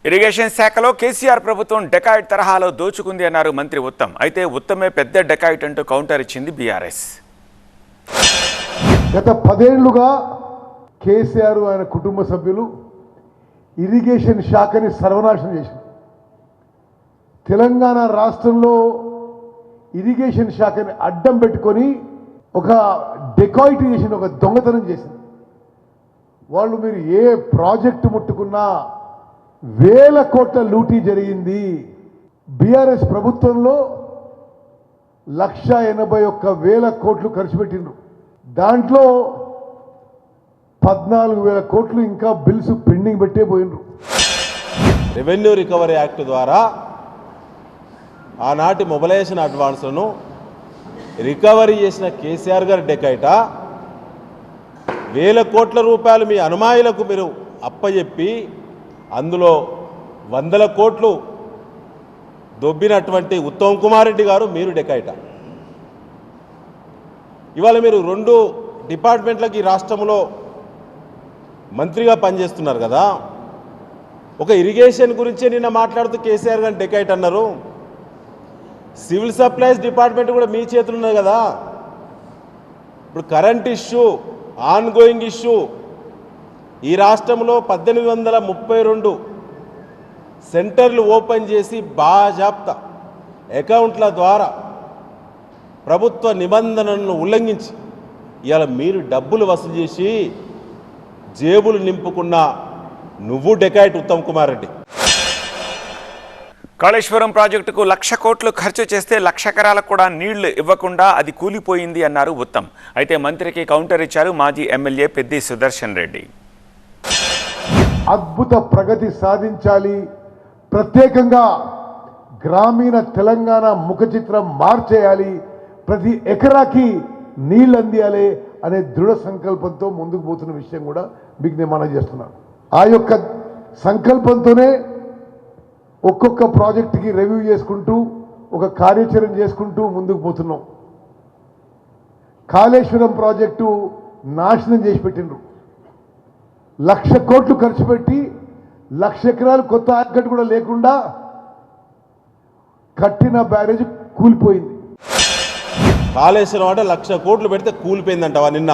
Irrigation శాఖలో కేసీఆర్ ప్రభుత్వం dacoit తరహాలో దోచుకుంది అన్నారు మంత్రి ఉత్తమ్. అయితే ఉత్తమే పెద్ద డెకాయిట్ అంటూ కౌంటర్ ఇచ్చింది బీఆర్ఎస్. గత 10 ఏళ్లుగా కేసీఆర్ ఆయన కుటుంబ సభ్యులు ఇరిగేషన్ శాఖని సర్వనాశనం చేశారు. తెలంగాణ రాష్ట్రంలో ఇరిగేషన్ శాఖని అడ్డం పెట్టుకొని ఒక డెకాయిట్ చేసిన, ఒక దొంగతనం చేసింది. వాళ్ళు మీరు ఏ ప్రాజెక్టు ముట్టుకున్నా వేల కోట్ల లూటీ జరిగింది. బీఆర్ఎస్ ప్రభుత్వంలో 1,81,000 కోట్లు ఖర్చు పెట్టిండ్రు. దాంట్లో 14,000 కోట్లు ఇంకా బిల్స్ పెండింగ్ పెట్టే పోయినరు. రెవెన్యూ రికవరీ యాక్ట్ ద్వారా ఆనాటి మొబిలైజేషన్ అడ్వాన్స్లను రికవరీ చేసిన కేసీఆర్ గారి డెకాయిటా వేల కోట్ల రూపాయలు మీ అనుమాయులకు మీరు అప్పచెప్పి అందులో 100 కోట్లు దొబ్బినటువంటి ఉత్తమ్ కుమార్ రెడ్డి గారు మీరు డెకాయిటా. ఇవాళ మీరు 2 డిపార్ట్మెంట్లకి రాష్ట్రంలో మంత్రిగా పనిచేస్తున్నారు కదా. ఒక ఇరిగేషన్ గురించే నిన్న మాట్లాడుతూ కేసీఆర్ గారిని డెకాయిట్ అన్నారు. సివిల్ సప్లైస్ డిపార్ట్మెంట్ కూడా మీ చేతులు ఉన్నది కదా. ఇప్పుడు current issue, on going issue, ఈ రాష్ట్రంలో 1832 సెంటర్లు ఓపెన్ చేసి బాజాప్తా అకౌంట్ల ద్వారా ప్రభుత్వ నిబంధనలను ఉల్లంఘించి ఇవాళ మీరు డబ్బులు వసూలు చేసి జేబులు నింపుకున్న నువ్వు డెకాయిట్ ఉత్తమ్ కుమార్ రెడ్డి. కాళేశ్వరం ప్రాజెక్టుకు 1,00,000 కోట్లు ఖర్చు చేస్తే 1,00,000 ఎకరాలకు కూడా నీళ్లు ఇవ్వకుండా అది కూలిపోయింది అన్నారు ఉత్తమ్. అయితే మంత్రికి కౌంటర్ ఇచ్చారు మాజీ ఎమ్మెల్యే పెద్ది సుదర్శన్ రెడ్డి. అద్భుత ప్రగతి సాధించాలి, ప్రత్యేకంగా గ్రామీణ తెలంగాణ ముఖ చిత్రం మార్చేయాలి, ప్రతి ఎకరాకి నీళ్ళు అందియాలి అనే దృఢ సంకల్పంతో ముందుకు పోతున్న విషయం కూడా మీకు నేను మనవి చేస్తున్నాను. ఆ యొక్క సంకల్పంతోనే ఒక్కొక్క ప్రాజెక్టుకి రివ్యూ చేసుకుంటూ ఒక కార్యాచరణ చేసుకుంటూ ముందుకు పోతున్నాం. కాళేశ్వరం ప్రాజెక్టు నాశనం చేసి పెట్టిండ్రు. 1,00,000 కోట్లు ఖర్చు పెట్టి 1,00,000 ఎకరాలు కొత్త ఆయకట్టు కూడా లేకుండా కట్టిన బ్యారేజ్ కూలిపోయింది. కాళేశ్వరం అంటే 1,00,000 కోట్లు పెడితే కూలిపోయిందంటవా? నిన్న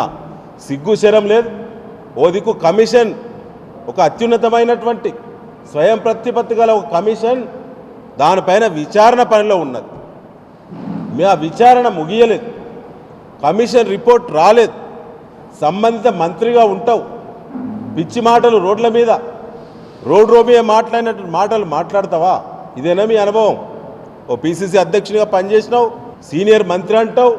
సిగ్గు శరం లేదు. ఓ దిక్కు కమిషన్, ఒక అత్యున్నతమైనటువంటి స్వయం ప్రతిపత్తి గల ఒక కమిషన్ దానిపైన విచారణ పనిలో ఉన్నది. మీ ఆ విచారణ ముగియలేదు, కమిషన్ రిపోర్ట్ రాలేదు, సంబంధిత మంత్రిగా ఉంటావు, పిచ్చి మాటలు రోడ్ల మీద రోమియో మాట్లాడినటువంటి మాటలు మాట్లాడతావా? ఇదేనా మీ అనుభవం? ఓ పిసిసి అధ్యక్షునిగా పనిచేసినావు, సీనియర్ మంత్రి అంటావు,